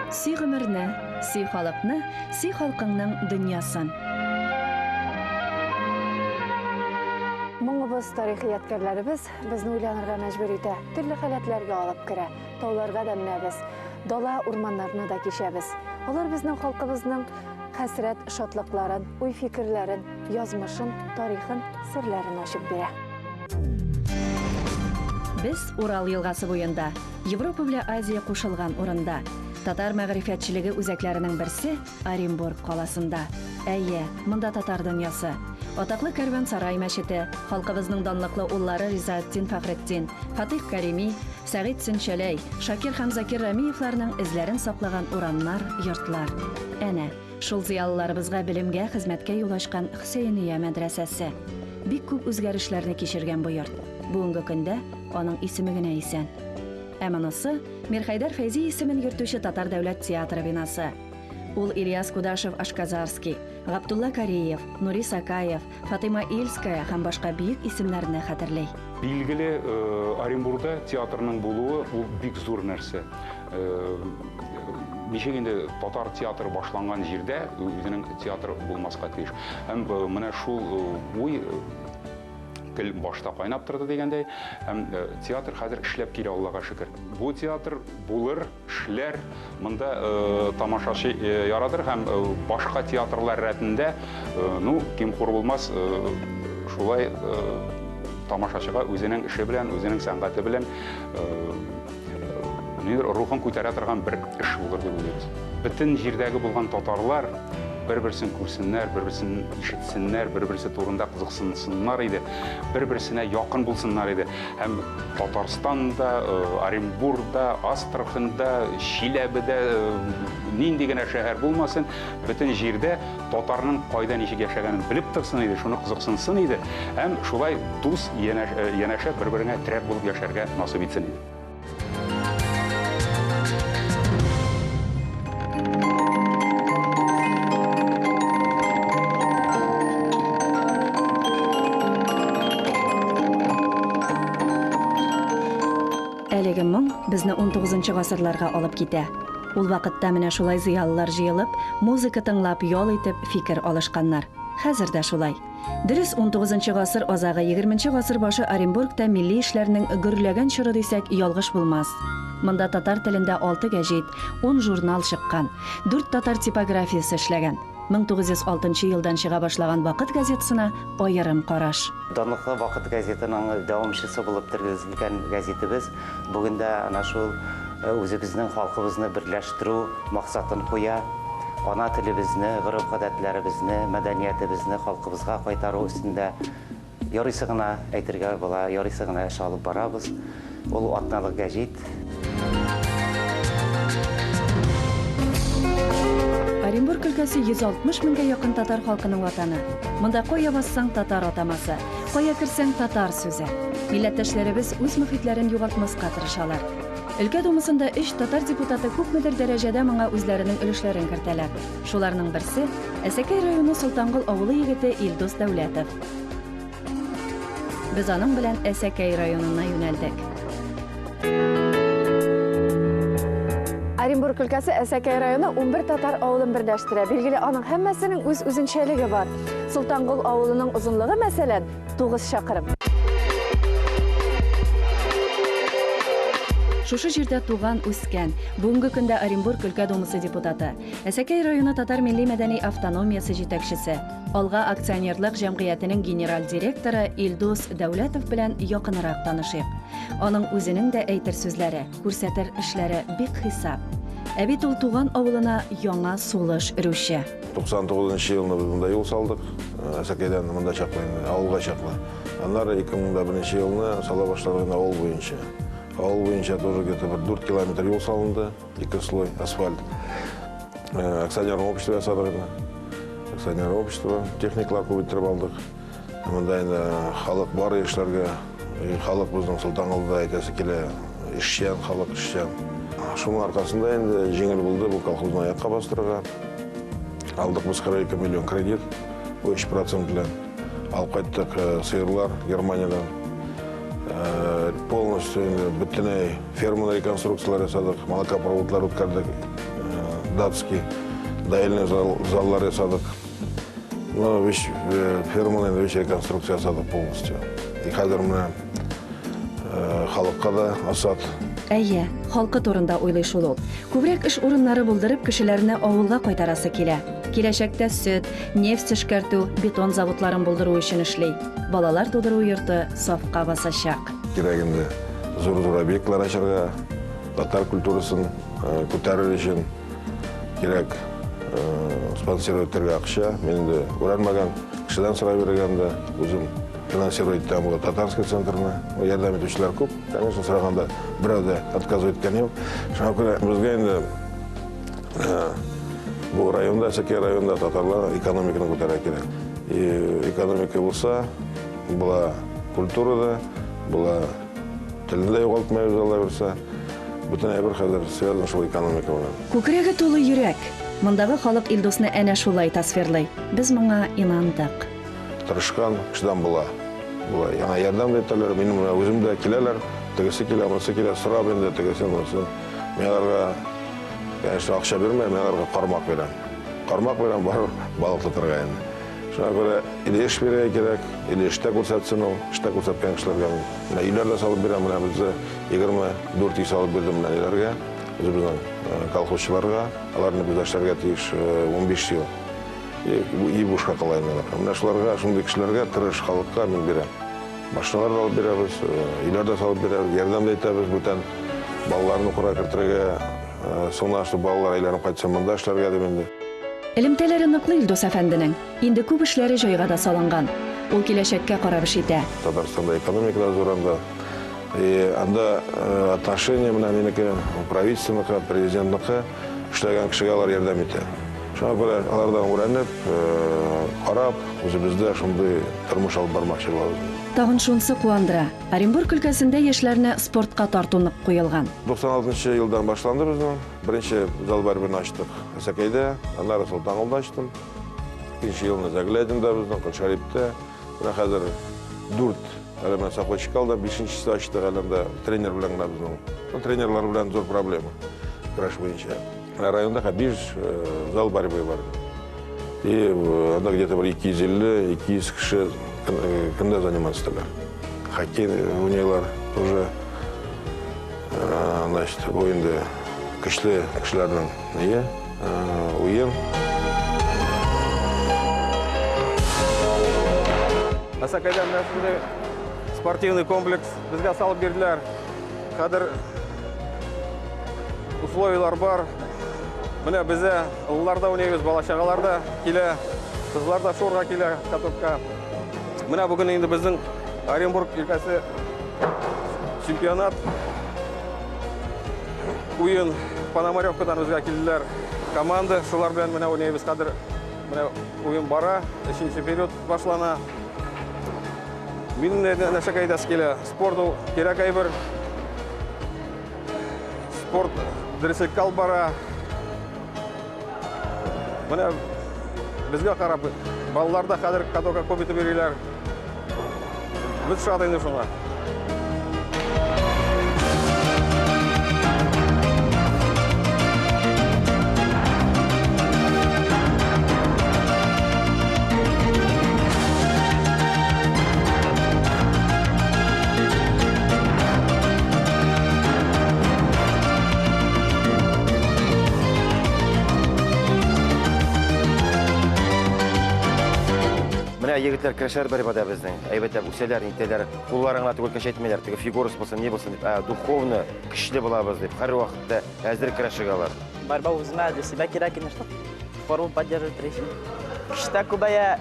Сүй гомерне, сүй халыкны, сүй халкыңның дөньясын. Моңыбыз, тарихи яткерләребез безне уйланырга мәҗбүр итә, төрле хәләтләргә алып керә, тауларга да менәбез, дала урманнарны да кичәбез. Алар безнең халкыбызның хәсрәт, шатлыкларын, уй-фикерләрен, язмышын, тарихын, серләрен ачып бирә. Без Урал елгасы буенда, Европа белән Азия кушылган урында, татар мәгърифәтчелеге үзәкләренең берсе Оренбург каласында. Әйе, монда татар дөньясы. Атаклы Кәрван-Сарай мәчете, халкыбызның данлыклы уллары Ризаэтдин Фәхретдин, Фатих Кәрими, Сәгыйд Сөнчәләй, Шакир һәм Закир Рәмиевләрнең эзләрен саклаган урамнар, йортлар. Әнә, шул зыялыларыбызга белемгә, хезмәткә юл ачкан Хөсәйния мәдрәсәсе. Бик күп үзгәрешләрне кичергән бу йорт. Бүгенге көндә аның исеме генә исән. Ә монысы Мирхәйдәр Фәйзи исемен йөртүче Татар дәүләт театры бинасы. Ул Ильяс Кудашев-Ашказарский, Габдулла Кариев, Нури Сакаев, Фатима Ильская һәм башка бийек исемнәрне хәтерләй. Билгеле, Оренбургда театрның булуы ул бик зур нәрсә. Ничек инде татар театры башланган җирдә үзенең театр булмаска тиеш. Һәм менә шул уй тел башта кайнап торды дигәндәй, һәм театр хәзер эшләп килә, Аллага шөкер. Бу театр булыр, эшләр, монда тамашачы ярадыр һәм башка театрлар рәтендә, ким хур булмас, шулай тамашачыга үзенең эше белән, үзенең сәнгате белән рухын күтәрә торган бер эш булыр дип уйлыйбыз. Бөтен җирдәге булган татарлар бер-берсен күрсеннәр, бер-берсен ишетсеннәр, бер-берсе турында кызыксынсыннар иде, бер-берсенә якын булсыннар иде. Һәм Татарстанда, Оренбургда, Астраханда, Чиләбедә, нинди генә шәһәр булмасын, бөтен җирдә татарның кайда ничек яшәгәнен белеп торсын иде, шуны кызыксынсын иде. Һәм шулай дус, янәшә бер-беренә терәк булып яшәргә насыйп итсен иде. Әлеге моң безне 19-нчы гасырларга алып китә. Ул вакытта менә шулай зыялылар җыелып, музыка тыңлап, ял итеп, фикер алышканнар. Хәзер дә шулай. Дөрес, 19-нчы гасыр азагы 20-нчы гасыр башы Оренбургта милли эшләрнең гөрләгән чоры дисәк, ялгыш булмас. Монда татар телендә 6 гәҗит, 10 журнал чыккан, 4 татар типографиясе эшләгән. 1906 елдан чыга башлаган Вакыт газетасына аерым караш. Данлыклы Вакыт газетаның дәвамчысы булып тергезелгән газетебез бүгендә ана шул үзебезнең халкыбызны берләштерү максатын куя, ана телебезне, гореф-гадәтләребезне, мәдәниятебезне халкыбызга кайтару өстендә ярыйсы гына әйтергә була, ярыйсы гына эш алып барабыз. Ул атналык гәҗит. Оренбург өлкәсе 160 меңгә якын татар халкының ватаны. Монда кая бассаң татар атамасы, кая керсәң татар сүзе. Милләттәшләребез үз мөхитләрен югалтмаска тырышалар. Өлкә думасында 3 татар депутаты күпмедер дәрәҗәдә моңа үзләренең өлешләрен кертәләр. Шуларның берсе Әсәкәй районы Солтангол авылы егете Илдус Дәүләтов. Без аның белән Әсәкәй районына юнәлдек. Оренбург өлкәсе Әсәкәй районы 11 татар авылын берләштерә. Билгеле, аның һәммәсенең үз үзенчәлеге бар. Солтангол авылының озынлыгы мәсәлән 9 чакрым. Шушы җирдә туган, үскән, бүгенге көндә Оренбург өлкә думасы депутаты, Әсәкәй районы татар милли мәдәни автономиясе җитәкчесе, Алга акционерлык җәмгыятенең генераль директоры Илдус Дәүләтов белән якынрак танышыйк. Аның үзенең дә әйтер сүзләре, күрсәтер эшләре бик хисап. Ә бит ул туган авылына яңа сулыш өрүче. 99 елны biz монда юл салдык. Әсәкәйдән монда чаклы, авылга чаклы. Аннары 2001 елны сала башлаган авыл буенча. Авыл буенча тоже где-то 4 километр юл салынды, 2 слой асфальт. Акционерлык общество ясадык. Акционерлык общество, техникалар күбәйттереп алдык. Монда инде халык бар эшләргә, халык безнең Солтанголда әйтәсе килә, эшчән, халык эшчән. Шуның аркасында инде җиңел булды бу колхозны аякка бастырырга. Алдык без 42 миллион кредит, 3% белән. Алып кайттык сыерлар Германиядән. Полностью бөтенләй ферманы реконструкциялар ясадык, молокопроводлар үткәрдек. датский доильный заллар жасадық. Ферманың вещь реконструкция жасадық полностью. И қазір мына халыққа да асат. Әйе, халқы турында уйлый шул ул. Күбрәк эш урыннары булдырып, кешеләрне авылга кайтарасы килә. Киләчәктә сөт, нефть эшкәртү, бетон заводларын булдыру өчен эшли. Балалар тудыру йорты сафка басачак. Кирәгендә зур-зур объектлар ачарга, татар культурасын күтәрер өчен кирәк спонсировать итәргә акча. Мен дә уранмаган кешедән сорап биргәндә үзем финансировать итәм татарский центрны. Ярдәм итүчеләр күп. Конечно, сораганда берәү дә отказывать иткән юк. Шуңа күрә безгә инде бу районда, Сәке районда татарлар экономиканы күтәрә кирәк. И экономика булса, була культурада, була телендә югалтмай узала берсе, бөтен әйбер хәзер связан шул экономика белән. Күкрәге тулы йөрәк. Мондагы халык Илдусны әнә шулай тасвирлый. Без моңа инандык. Тырышкан кешедән була. Яңа ярдәм итәләр, минем үзем дә киләләр, тегесе килә, монысы килә, сорап инде тегесе монысы. Мен конечно, акча бирмәм, мен кармак бирәм. Кармак бирәм, бар балык тотарга инде. Шуңа күрә или эш бирә кирәк, или эштә күрсәтсен ул, эштә күрсәткән кешеләргә. Менә өйләрдә салып бирәм, менә бездә 24 үй салып бирдем менә өйләргә, үзебезнең колхозчыларга, аларны без эшләргә тиеш 15 ел. И бушка калайналар. Менә шуларга, шундый кешеләргә, тырыш халыкка мен бирәм. Машиналар алып бирәбез, өйләрдә салып бирәбез, ярдәм да итәбез, бүтән балаларны кура кертергә, соңна шу балалар әйләнеп кайтса монда эшләргә дип инде. Элемтәләре ныклы Илдус әфәнденең. Инде күп эшләре җайга да салынган. Ул киләчәккә карап эш итә. Татарстанда экономика да зуранда. И анда отношение менә минеке правительственныкы, президенттыкы эшләгән кешегә алар ярдәм итә. Шуңа күрә алардан үрәнеп, карап, үзебездә шундый тормыш алып бармакчы булабыз. Тагын шунысы куандыра. Оренбург өлкәсендә яшьләрне спортка тартуны куелган. 96 елдан башланды безнең. Беренче зал барбын ачтык Сәкәйдә, аннары Солтанлыда ачтым. Икенче елны Заглядинда безнең Кылшариптә. Менә хәзер 4 элемент саклычы калды, 5-нчесе ачтык әлендә тренер белән генә безнең. Тренерлар белән зур проблема. Көрәш буенча. Районда 5 зал борьбы бар. И анда где-то 250-200 кеше кемдә заниматься-тылар. Хоккей уйныйлар тоже, значит, oyunda көчле кешеләрнең уен. Сәкәйдә менә спортивный комплекс безгә салып бирделәр. Хәзер условиялар бар. Менә безә улларда уйныйбыз, бала-чагалар да килә, кызлар да шурга килә катокка. Менә бүген инде безнең Оренбург өлкәсе чемпионат уен Пономаревкадан безгә килделәр. Команда шулар белән менә уйныйбыз. Хәзер менә уен бара, 3нче период башлана. Мин нәрсә кайдас килә? Спорт кирәк әйбер. Спорт дөреслеккә алып бара. Менә безгә карап, балалар да хәзер катокка күп итеп йөриләр. Без шат инде шуңа. Егетләр көрәшәр борьбада безнең. Әйбәтләп үсәләр, нитәләр. Кулларыңа түгел әйтмәйләр, теге фигурасы булсын, не булсын дип, духовно көчле булабыз дип. Һәр вакытта әзер көрәшергә алар. Борьба узма для себя кирәк, конечно. Форму поддерживать тренер. Кешедә күбәя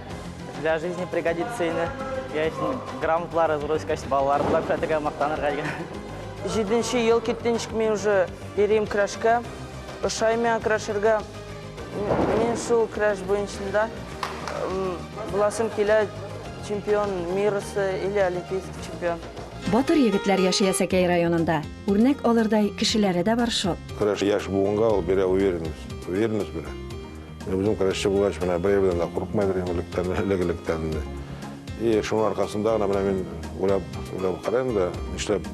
для жизни пригодится инде. Яшен грамотлар разрос качество балалар була фәтәгә мактанырга дигән. 7-нче ел киттенчик мен уже йөрим көрәшкә. Ошаймы көрәшергә. Мин шул көрәш буенча буласым килә чемпион мира или олимпийский чемпион. Батыр егетләр яши Сәкәй районында. Үрнәк алырдай кешеләре дә бар шул. Көрәш яшь буынга ул бирә уверенность. Уверенность бирә. Безнең көрәшче булгач менә берәүдән дә курыкмай элегелектән. И шуның аркасында гына менә мин уйлап карыйм да, нишләп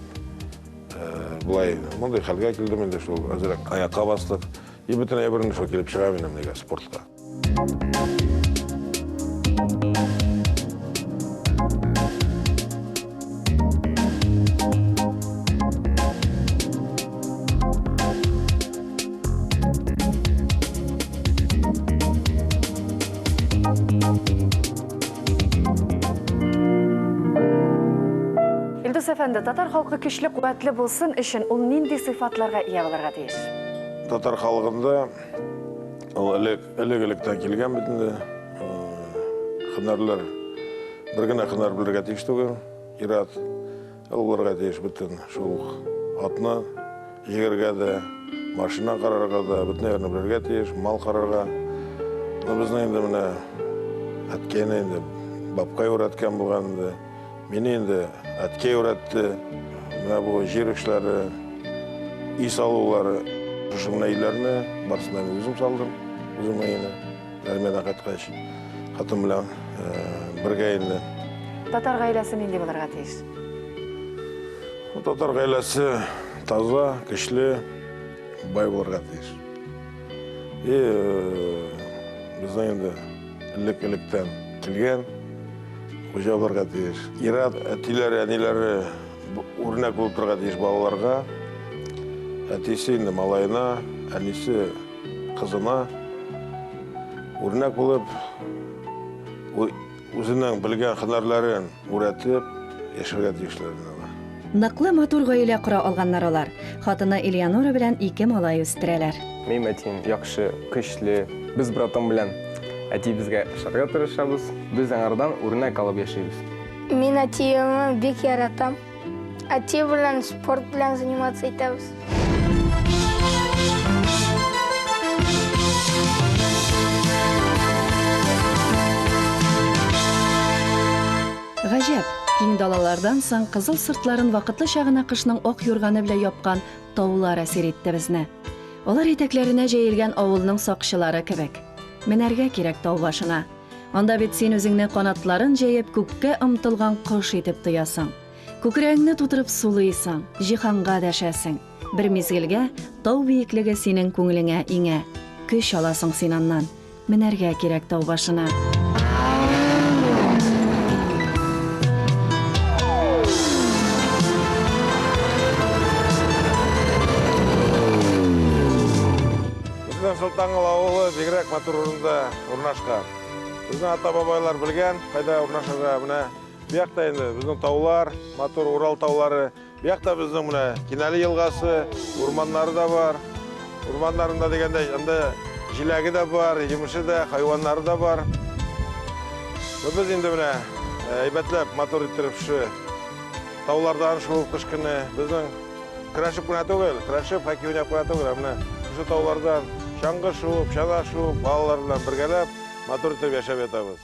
булай мондай хәлгә килдем инде шул азрак аякка бастык. И бүтін әбірін шо келіп шыға менем неге спортқа. Илдус әфәнде, татар халқы көчле куәтле булсын өчен ул нинди сыйфатларга ия булырга тиеш? Татар халқында ол элек-электен келген бітінде хынарлар бір генә хынар білерге тиеш түгел. Ират оларға тиеш бүтін шул атны егерге де, машина қарарға да, бүтін ерні білерге тиеш, мал қарарға. Біздің енді міне әткені енді бапқай өреткен болғанды, мені енді әткей өретті, мына бұл жер ішілері, үй салулары, жүшімін әйлеріне, барысында мен өзім салдым, өзім әйіні, әрмен ақатқаш, қатым білен бірге әйінді. Татар ғайласы нинди булырга тиеш? Татар ғайласы таза, күчле, бай болырға тиеш. Біздің енді ілік-іліктен келген, қожа болырға тиеш. Ират әтилері, әнелері өрнек болып тұрға тиеш балаларға. Әтесі енді малайына, әнесі қызына өрнек болып, өзінің білген қынарларын өретіп, ешірге тиешлерін алар. Ныклы матур гаилә кора алганнар алар. Хатыны Элеонора белән 2 малай үстерәләр. Мен әтием яхшы, көчле. Без братым белән әти безгә эшләргә тырышабыз. Без аңардан үрнәк алып яшәйбез. Мен әтиемне бик яратам. Әти белән спорт белән заниматься итәбез. Гаҗәп, киң далалардан соң кызыл сыртларын вакытлы чагына кышның ак юрганы белән япкан таулар әсир итте безне. Алар итәкләренә җәелгән авылның сакчылары кебек. Менәргә кирәк тау башына. Анда бит син үзеңне канатларын җәеп күккә омтылган кош итеп тоясың. Күкрәгеңне тутырып сулыйсың, җиһанга дәшәсең. Бер мизгелгә тау биеклеге синең күңелеңә иңә. Көч аласың син аннан. Менәргә кирәк тау башына. Султанғыл ауылы бигрәк матур орында орнашқан. Біздің ата-бабайлар білген, қайда орнашырға міне бияқта енді біздің таулар, матур Урал таулары, бияқта біздің міне Кинәлі елғасы, урманлары да бар. Урманларында дегенде жиләгі де бар, еміші де, хайуанлары да бар. Біз енді міне әйбәтләп матур еттіріп шы таулардан шуып қышқыны біздің крашып күнә түгел, крашып хәки ойнап күнә түгел, міне шы таулардан шаңғы шуып, шана шуып, балалардан біргелеп, матур етіп яшап етабыз.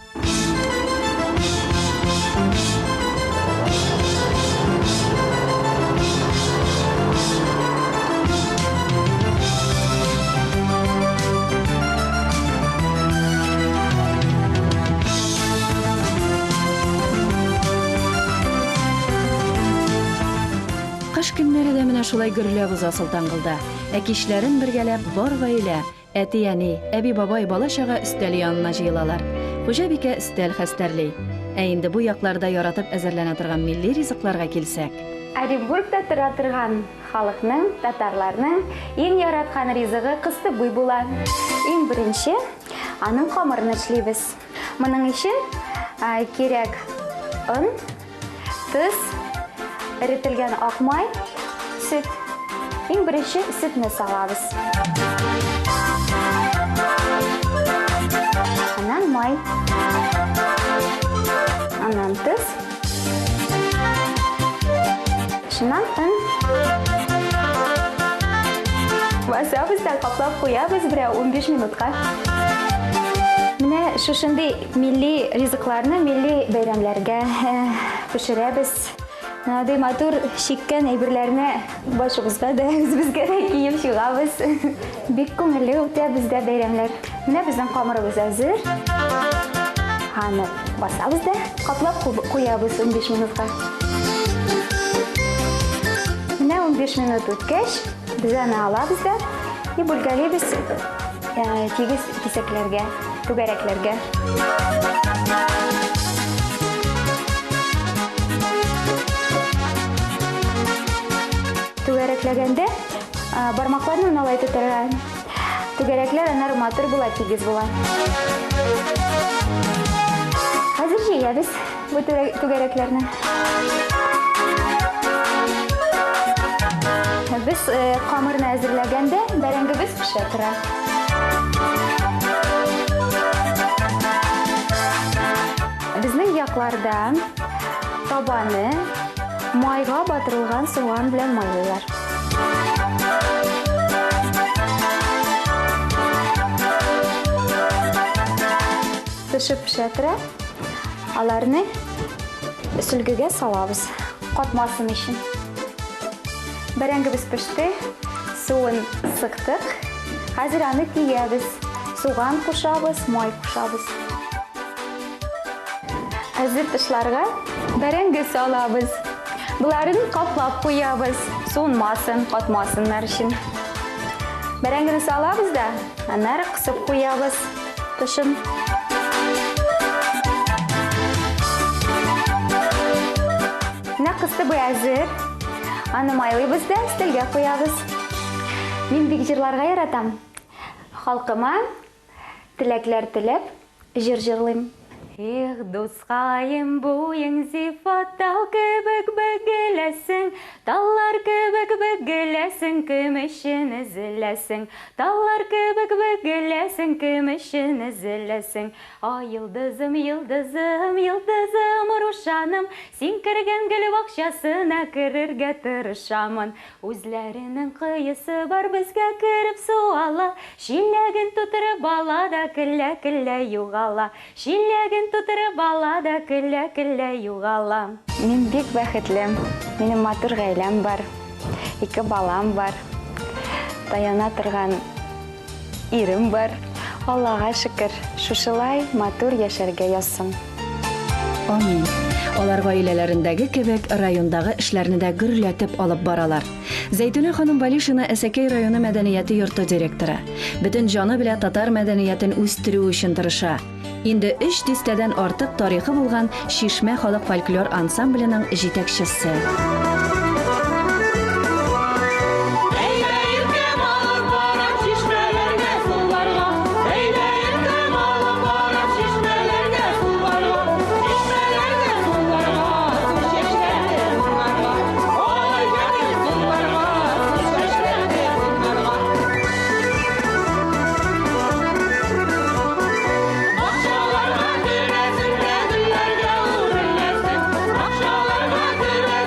Кыш көннәре дә менә шулай гөрләп уза Султангылда. Кичләрен бергәләп бар гаилә, әти-әни, әби-бабай бала-чага өстәл янына җыелалар. Хуҗабикә өстәл хәстәрли. Инде бу якларда яратып әзерләнә торган милли ризыкларга килсәк. Оренбургта тора торган халыкның, татарларның иң яраткан ризыгы кысты буй була. Иң беренче аның камырын эшлибез. Моның өчен кирәк он, тыз, эретелгән ак май, сөт. Иң беренче сөтне салабыз. Аннан май. Аннан тыз. Шуннан он. Басабыз да каплап куябыз 15 минутка. Менә шушындый милли ризыкларны милли бәйрәмләргә пешерәбез. Надай матур шиккән әйберләрне башыбызга да, үзебезгә дә киеп чыгабыз. Бик күңелле үтә бездә бәйрәмләр. Менә безнең камырыбыз әзер. Аны басабыз да, каплап куябыз 15 минутка. Менә 15 минут үткәч, без аны алабыз да, И бүлгәлибез тигез кисәкләргә, түгәрәкләргә. Түгәрәкләгәндә бармакларны уналай тотарга. Түгәрәкләр аннары матур була, тигез була. Хәзер җыябыз бу түгәрәкләрне. Без камырны әзерләгәндә бәрәңгебез пешә тора. Безнең якларда табаны майга батырылган суган белән майлыйлар. Пешеп пешә тора. Аларны сөлгегә салабыз, катмасын өчен. Бәрәңгебез пеште, суын сыктык. Хәзер аны тиябез. Суган кушабыз, май кушабыз. Хәзер тышларга бәрәңге салабыз. Буларын каплап куябыз, суынмасын, катмасыннар өчен. Бәрәңгене салабыз да, аннары кысып куябыз тышын. Кысты бу әзер. Аны майлыйбыз да стелгә куябыз. Мин бик җырларга яратам. Халкыма теләкләр теләп җыр җырлыйм. Эх, дускаем буең зифат тал кебек бөгеләсең, таллар кебек бөгеләсең, кем өчен эзләсең, таллар кебек бөгеләсең, кем өчен эзләсең. Ай, йылдызым, йылдызым, йылдызым, рушаным, син кергән гөл бакчасына керергә тырышамын. Үзләренең кыйысы бар безгә кереп суала, шиләген тутырып ала да келлә-келлә югала. Шиләген тутырып ала да келлә-келлә югала. Мин бик бәхетле. Минем матур гаиләм бар. 2 балам бар. Таяна торган ирем бар. Аллага шөкер, шушылай матур яшәргә язсын. Амин. Алар гаиләләрендәге кебек райондагы эшләрне дә гөрләтеп алып баралар. Зәйтүнә ханым Балишина Әсәкәй районы мәдәнияте йорты директоры. Бөтен җаны белән татар мәдәниятен үстерү өчен тырыша. Инде 3 дистәдән артык тарихы булган Шишмә халык фольклор ансамбленең җитәкчесе. Akşalarga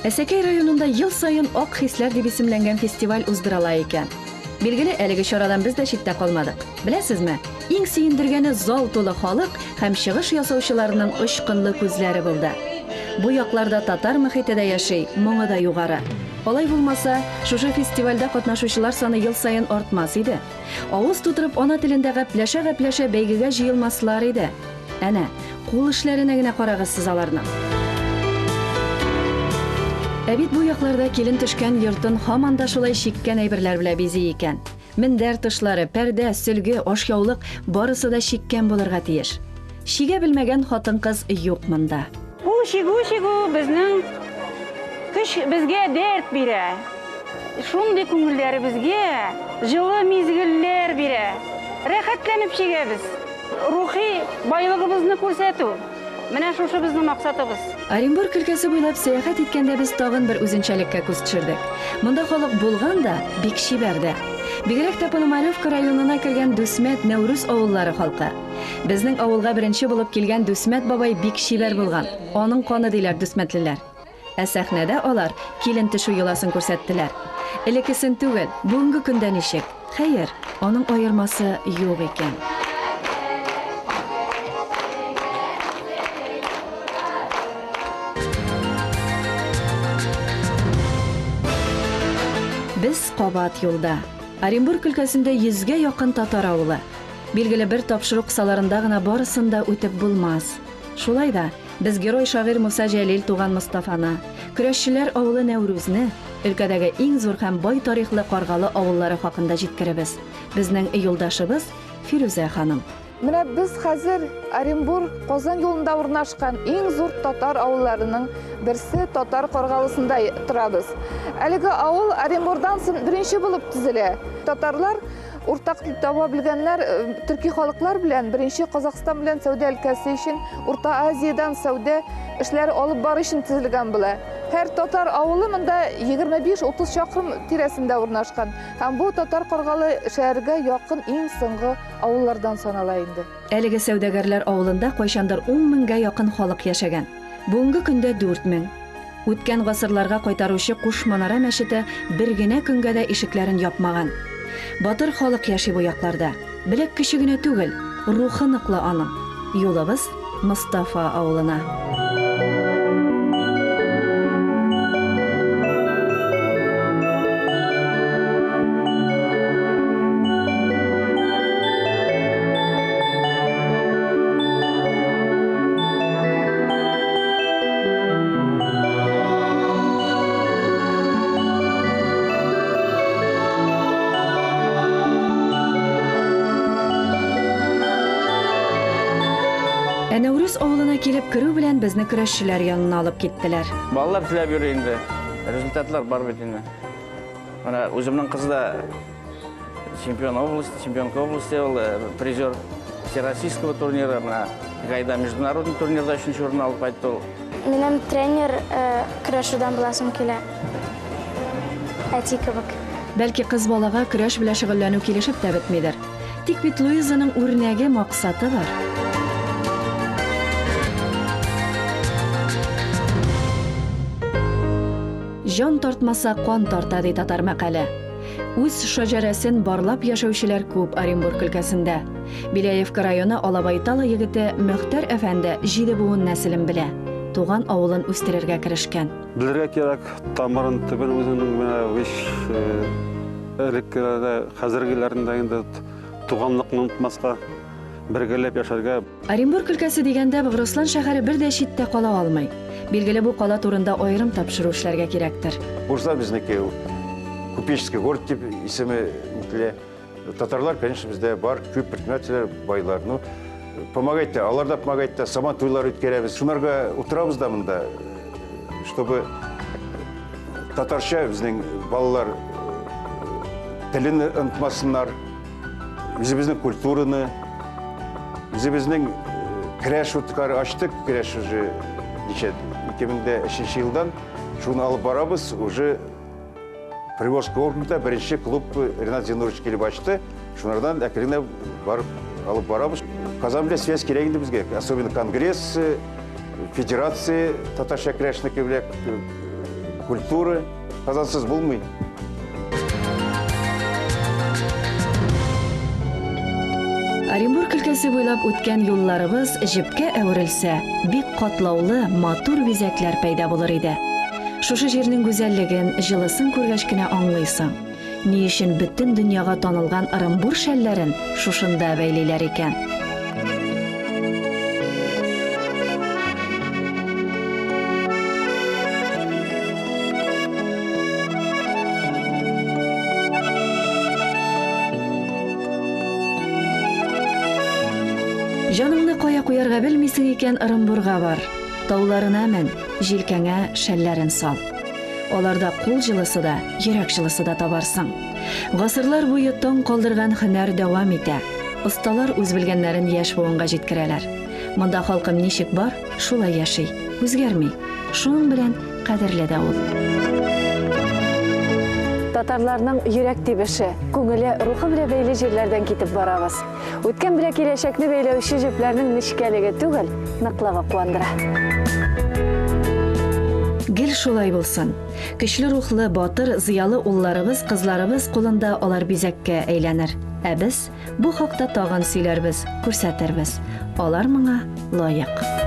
Әсәкәй районында ел сайын Ак хисләр дип исемләнгән фестиваль уздырыла икән. Билгеле, әлеге чарадан без дә читтә калмадык. Беләсезме? Иң сөендергәне зал тулы халык һәм чыгыш ясаучыларның очкынлы күзләре булды. Бу якларда татар мөхите дә яши, моңы да югары. Алай булмаса, шушы фестивальдә катнашучылар саны ел сайын артмас иде. Авыз тутырып ана телендә гапләшә бәйгегә җыелмаслар иде. Әнә, кул эшләренә генә карагыз сез аларның. Бит бу якларда килен төшкән йортын һаман да шулай шиккән әйберләр белән бизи икән. Мендәр тышлары, пәрдә, сөлге, ашъяулык барысы да шиккән булырга тиеш. Шигә белмәгән хатын-кыз юк монда. Бу шигу безнең көч безгә дәрт бирә. Шундый күңелләр безгә җылы мизгелләр бирә. Рәхәтләнеп шигәбез. Рухи байлыгыбызны күрсәтү. Менә шушы безнең максатыбыз. Оренбург өлкәсе буйлап сәяхәт иткәндә без тагын бер үзенчәлеккә күз төшердек. Монда халык булган да, бик шибәр дә. Бигрәк тә Пономаревка районына кергән Дүсмәт, Нәүрүз авыллары халкы. Безнең авылга беренче булып килгән Дүсмәт бабай бик шибәр булган. Аның каны диләр Дүсмәтлеләр. Ә сәхнәдә алар килен төшү йоласын күрсәттеләр. Элекесен түгел, бүгенге көндә ничек? Хәер, аның аермасы юк икән. Без кабат юлда. Оренбург өлкәсендә 100-гә якын татар авылы. Билгеле бер тапшыру кысаларында гына барысында үтеп булмас. Шулай да без герой шагыйрь Муса Җәлил туган Мустафаны, көрәшчеләр авылы Нәүрүзне, өлкәдәге иң зур һәм бай тарихлы Каргалы авыллары хакында җиткерәбез. Безнең юлдашыбыз Фирүзә ханым. Менә без хәзер Оренбург Казан юлында урнашкан иң зур татар авылларының берсе Татар Каргалысында торабыз. Әлеге авыл Оренбургдан соң беренче булып төзелә. Татарлар уртаклык таба белгәннәр төрки халыклар белән беренче Казакстан белән сәүдә өлкәсе өчен Урта Азиядан сәүдә эшләре алып бару өчен төзелгән була. Һәр татар авылы монда 25-30 чакрым тирәсендә урнашкан. Һәм бу Татар Каргалы шәһәргә якын иң соңгы авыллардан санала инде. Әлеге сәүдәгәрләр авылында кайчандыр 10 меңгә якын халык яшәгән. Бүгенге көндә 4 мең. Үткән гасырларга кайтаручы Куш Манара мәчете бер генә көнгә дә ишекләрен япмаган. Батыр халык яши бу якларда. Белек кеше генә түгел, рухы ныклы аның. Юлыбыз Мустафа авылына. Нәүрүз авылына килеп керү белән безне көрәшчеләр янына алып киттеләр. Балалар теләп йөри инде. Результатлар бар бит инде. Менә үземнең кызы да чемпионка области, призер всероссийского турнира, менә Гайда международный турнирда 3-нче урын алып кайтты ул. Минем тренер көрәшүдән буласым килә. Әти кебек. Бәлки кыз балага көрәш белән шөгыльләнү килешеп тә бетмидер. Тик бит Луизаның үрнәге максаты бар. Жан тартмаса кан тарта ди татар мәкале. Үз шәҗәрәсен барлап яшәүчеләр күп Оренбург өлкәсендә. Беляевка районы Алабайталы егете Мөхтәр әфәнде 7 буын нәселен белә. Туган авылын үстерергә керешкән. Белергә кирәк тамырын төбен үзенең элеккеләрдә, хәзергеләрендә инде туганлыкны онытмаска, бергәләп яшәргә. Оренбург өлкәсе дигәндә Руслан шәһәре бер дә читтә кала алмый. Билгеле бу кала турында аерым тапшыру эшләргә кирәктер. Руслан безнеке купеческий город дип исеме үтелә. Татарлар, конечно, бездә бар, күп предпринимательләр, байлар. Ну, помогайте, алар да помогайте, сама туйлар үткәрәбез. Шунарга утырабыз да монда, чтобы татарча безнең балалар телен онытмасыннар, үзебезнең культураны, үзебезнең көрәш уткары ачтык, көрәш уже 2003 елдан шуны алып барабыз, уже Приволжский округда беренче клуб Ренат Зинурович килеп ачты. Шунардан әкренләп барып алып барабыз. Казан белән связь кирәк инде безгә, особенно конгресс, федерация татарча көрәшне кебек культура казансыз булмый. Оренбург өлкәсе буйлап үткән юлларыбыз җепкә әверелсә, бик катлаулы, матур бизәкләр пәйда булыр иде. Шушы җирнең гүзәллеген, җылысын күргәч кенә аңлыйсың. Ни өчен бөтен дөньяга танылган Оренбург шәлләрен шушында бәйлиләр икән. Җаныңны кая куярга белмисең икән, Оренбурга бар. Тауларына мен, җилкәңә шәлләрен сал. Аларда кул җылысы да, йөрәк җылысы да табарсың. Гасырлар буе таң калдырган һөнәр дәвам итә. Осталар үз белгәннәрен яшь буынга җиткерәләр. Монда халкым ничек бар, шулай яши, үзгәрми. Шуның белән кадерле дә ул. Татарларның йөрәк тибеше, күңеле, рухы белән бәйле җирләрдән китеп барабыз. Үткән белән киләчәкне бәйләүче җепләрнең нечкәлеге түгел, ныклыгы куандыра. Гел шулай булсын. Көчле рухлы, батыр, зыялы улларыбыз, кызларыбыз кулында алар бизәккә әйләнер. Ә без бу хакта тагын сөйләрбез, күрсәтербез. Алар моңа лаек.